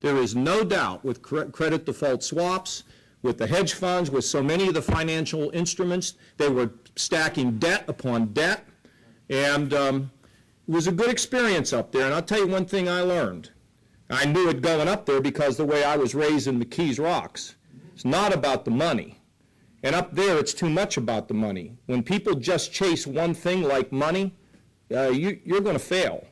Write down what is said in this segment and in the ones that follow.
There is no doubt with credit default swaps, with the hedge funds, with so many of the financial instruments, they were stacking debt upon debt. And it was a good experience up there. And I'll tell you one thing I learned. I knew it going up there because the way I was raised in McKees Rocks. It's not about the money. And up there, it's too much about the money. When people just chase one thing like money, you're going to fail.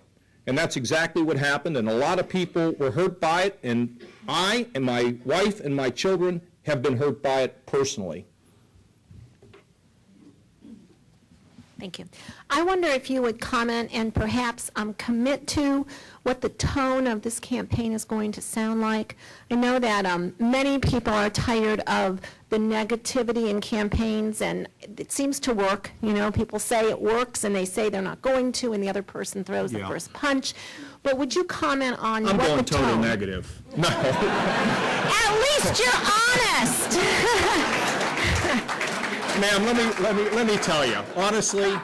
And that's exactly what happened. And a lot of people were hurt by it. And I and my wife and my children have been hurt by it personally. Thank you. I wonder if you would comment and perhaps commit to what the tone of this campaign is going to sound like. I know that many people are tired of the negativity in campaigns, and it seems to work. You know, people say it works, and they say they're not going to, and the other person throws the first punch. But would you comment on what the tone? I'm going total negative. No. At least you're honest. Ma'am, let me tell you, honestly,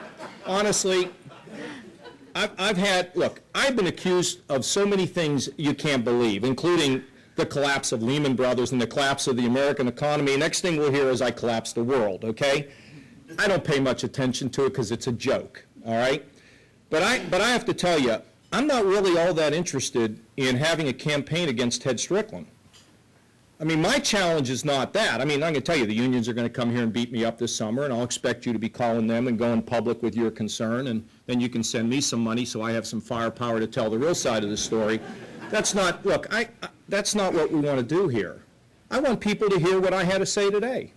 I've been accused of so many things you can't believe, including the collapse of Lehman Brothers and the collapse of the American economy. Next thing we'll hear is I collapsed the world, okay? I don't pay much attention to it because it's a joke, all right? But I have to tell you, I'm not really all that interested in having a campaign against Ted Strickland. I mean, my challenge is not that. I mean, I'm going to tell you, the unions are going to come here and beat me up this summer, and I'll expect you to be calling them and going public with your concern, and then you can send me some money so I have some firepower to tell the real side of the story. That's not, look, that's not what we want to do here. I want people to hear what I had to say today.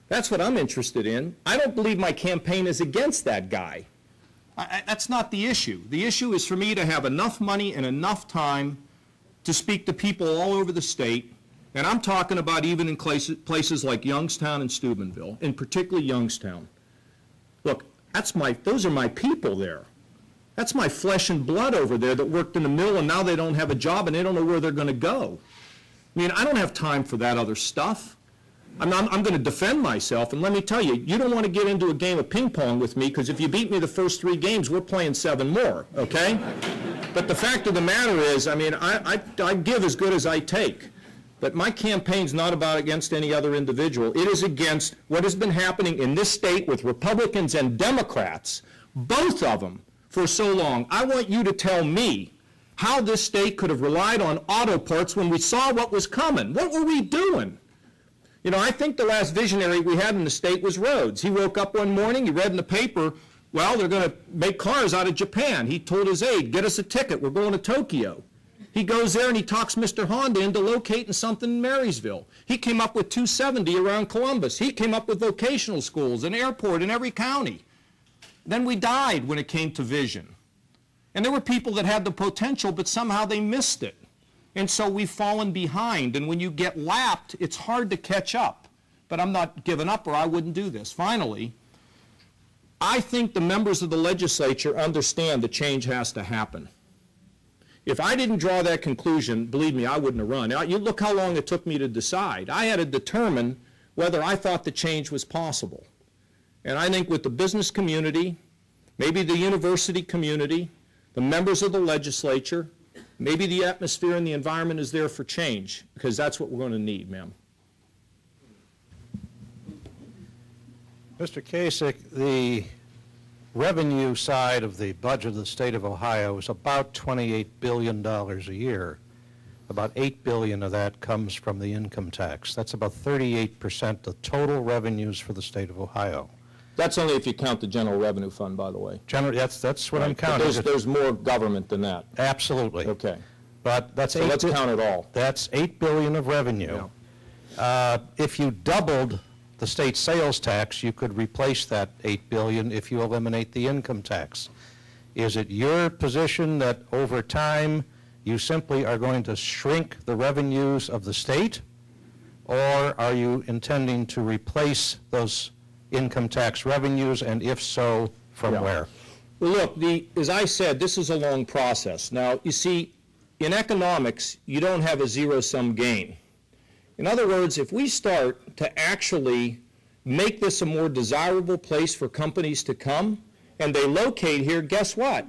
That's what I'm interested in. I don't believe my campaign is against that guy. That's not the issue. The issue is for me to have enough money and enough time to speak to people all over the state. And I'm talking about even in places like Youngstown and Steubenville, and particularly Youngstown. Look, those are my people there. That's my flesh and blood over there that worked in the mill, and now they don't have a job and they don't know where they're going to go. I mean, I don't have time for that other stuff. I'm going to defend myself, and let me tell you, you don't want to get into a game of ping pong with me, because if you beat me the first 3 games, we're playing 7 more, okay? But the fact of the matter is, I mean, I give as good as I take. But my campaign's not about against any other individual. It is against what has been happening in this state with Republicans and Democrats, both of them, for so long. I want you to tell me how this state could have relied on auto parts when we saw what was coming. What were we doing? You know, I think the last visionary we had in the state was Rhodes. He woke up one morning, he read in the paper, well, they're going to make cars out of Japan. He told his aide, get us a ticket, we're going to Tokyo. He goes there and he talks Mr. Honda into locating something in Marysville. He came up with 270 around Columbus. He came up with vocational schools, an airport in every county. Then we died when it came to vision. And there were people that had the potential, but somehow they missed it. And so we've fallen behind. And when you get lapped, it's hard to catch up. But I'm not giving up, or I wouldn't do this. Finally, I think the members of the legislature understand the change has to happen. If I didn't draw that conclusion, believe me, I wouldn't have run. Now, you look how long it took me to decide. I had to determine whether I thought the change was possible. And I think with the business community, maybe the university community, the members of the legislature, maybe the atmosphere and the environment is there for change, because that's what we're going to need, ma'am. Mr. Kasich, the revenue side of the budget of the state of Ohio is about $28 billion a year. About $8 billion of that comes from the income tax. That's about 38% of total revenues for the state of Ohio. That's only if you count the general revenue fund, by the way. That's what I'm counting. There's more government than that. Absolutely. Okay. But that's so let's count it all. That's $8 billion of revenue. Yeah. If you doubled the state sales tax, you could replace that $8 billion if you eliminate the income tax. Is it your position that over time you simply are going to shrink the revenues of the state, or are you intending to replace those income tax revenues, and if so, from where? Well, look, as I said, this is a long process. Now, you see, in economics, you don't have a zero-sum game. In other words, if we start to actually make this a more desirable place for companies to come, and they locate here, guess what?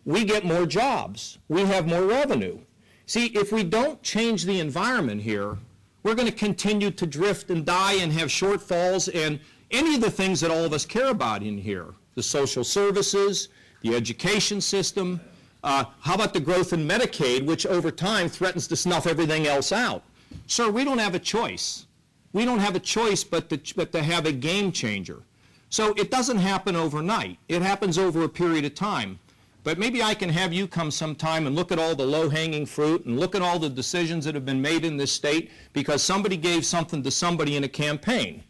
We get more jobs. We have more revenue. See, if we don't change the environment here, we're going to continue to drift and die and have shortfalls and any of the things that all of us care about in here, the social services, the education system. How about the growth in Medicaid, which over time threatens to snuff everything else out? Sir, we don't have a choice. We don't have a choice but to have a game changer. So it doesn't happen overnight. It happens over a period of time. But maybe I can have you come sometime and look at all the low-hanging fruit and look at all the decisions that have been made in this state because somebody gave something to somebody in a campaign.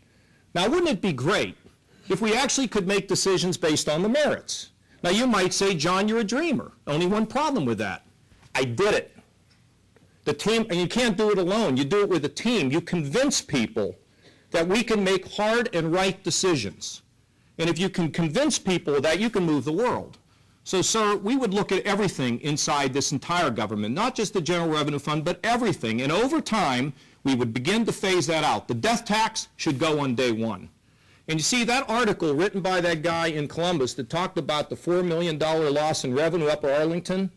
Now, wouldn't it be great if we actually could make decisions based on the merits? Now, you might say, John, you're a dreamer. Only one problem with that. I did it. The team, and you can't do it alone. You do it with a team. You convince people that we can make hard and right decisions. And if you can convince people that, you can move the world. So, sir, we would look at everything inside this entire government, not just the General Revenue Fund, but everything. And over time, we would begin to phase that out. The death tax should go on day one. And you see, that article written by that guy in Columbus that talked about the $4 million loss in revenue up at Arlington,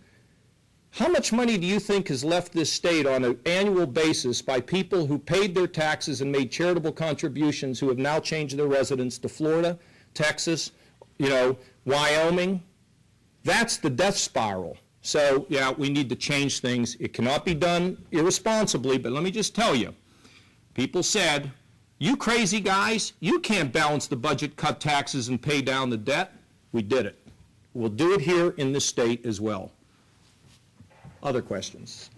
how much money do you think has left this state on an annual basis by people who paid their taxes and made charitable contributions who have now changed their residence to Florida, Texas, Wyoming? That's the death spiral. So, yeah, we need to change things. It cannot be done irresponsibly, but let me just tell you, people said, you crazy guys, you can't balance the budget, cut taxes, and pay down the debt. We did it. We'll do it here in this state as well. Other questions?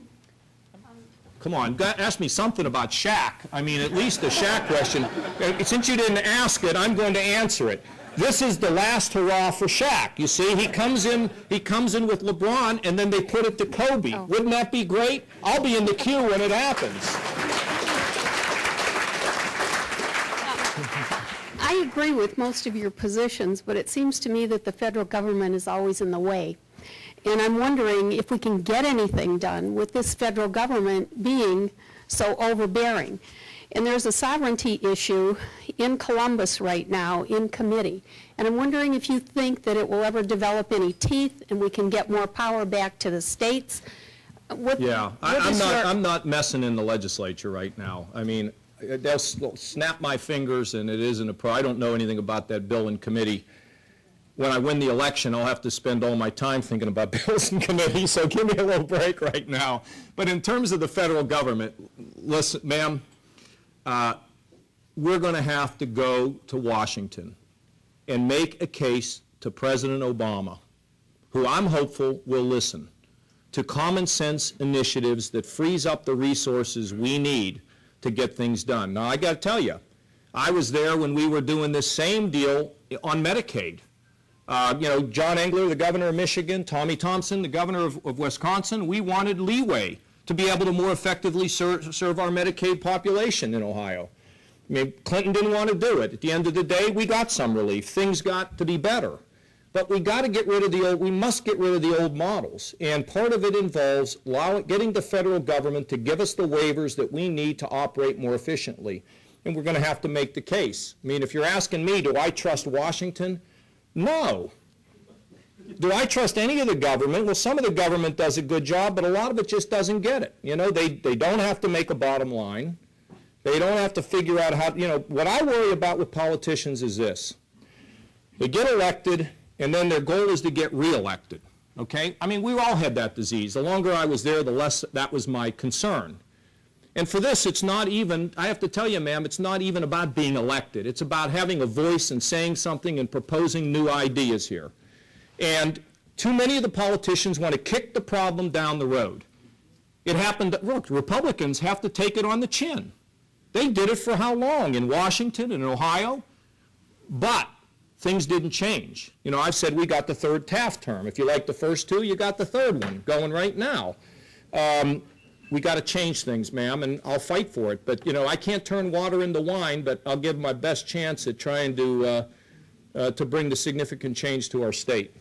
Come on, ask me something about Shaq. I mean, at least the Shaq question. Since you didn't ask it, I'm going to answer it. This is the last hurrah for Shaq. You see, he comes in with LeBron, and then they put it to Kobe. Oh. Wouldn't that be great? I'll be in the queue when it happens. I agree with most of your positions, but it seems to me that the federal government is always in the way. And I'm wondering if we can get anything done with this federal government being so overbearing. And there's a sovereignty issue in Columbus right now in committee. And I'm wondering if you think that it will ever develop any teeth and we can get more power back to the states. I'm not messing in the legislature right now. I mean, they'll snap my fingers and it isn't a pro. I don't know anything about that bill in committee. When I win the election, I'll have to spend all my time thinking about bills in committee, so give me a little break right now. But in terms of the federal government, listen, ma'am, we're going to have to go to Washington and make a case to President Obama, who I'm hopeful will listen, to common sense initiatives that frees up the resources we need to get things done. Now, I got to tell you, I was there when we were doing this same deal on Medicaid. John Engler, the governor of Michigan, Tommy Thompson, the governor of Wisconsin, we wanted leeway to be able to more effectively serve our Medicaid population in Ohio. I mean, Clinton didn't want to do it. At the end of the day, we got some relief. Things got to be better. But we got to get rid of we must get rid of the old models. And part of it involves getting the federal government to give us the waivers that we need to operate more efficiently. And we're going to have to make the case. I mean, if you're asking me, do I trust Washington? No. Do I trust any of the government? Well, some of the government does a good job, but a lot of it just doesn't get it. They don't have to make a bottom line. They don't have to figure out how, what I worry about with politicians is this. They get elected, and then their goal is to get reelected, okay? I mean, we all had that disease. The longer I was there, the less that was my concern. And for this, it's not even, I have to tell you, ma'am, it's not even about being elected. It's about having a voice and saying something and proposing new ideas here. And too many of the politicians want to kick the problem down the road. It happened, look, Republicans have to take it on the chin. They did it for how long? In Washington and Ohio? But things didn't change. I've said we got the third Taft term. If you like the first two, you got the third one going right now. We got to change things, ma'am, and I'll fight for it. But, I can't turn water into wine, but I'll give my best chance at trying to bring the significant change to our state.